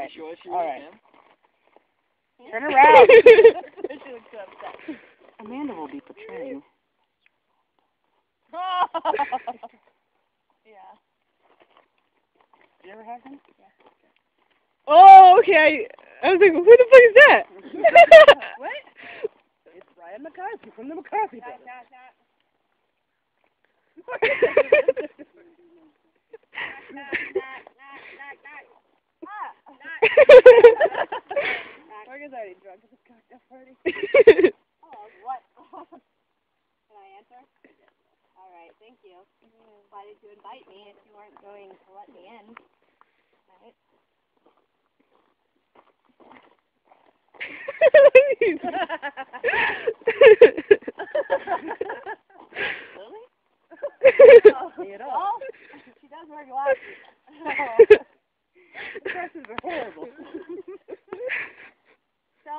right. Sure, she All was right. him. Turn around. She looks so upset. Amanda will be portraying. Yeah. Did you ever have him? Oh, okay. I was like, who the fuck is that? What? It's Brian McCarthy from the McCarthy Not, Brothers. not, not. Morgan's already drunk at this cocktail party. Oh, what? Can I answer? All right, thank you. Why did you invite me if you weren't going to let me in? Right? Really? Me at all. Oh, she does wear glasses. The dresses are horrible. So,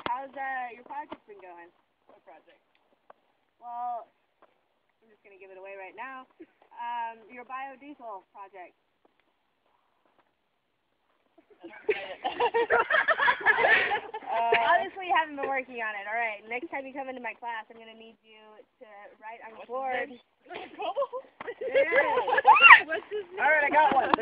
how's your project been going? What project? Well, I'm just gonna give it away right now. Your biodiesel project. Obviously, you haven't been working on it. All right. Next time you come into my class, I'm gonna need you to write on the board. What's his name? Yeah. What's his name? All right, I got one.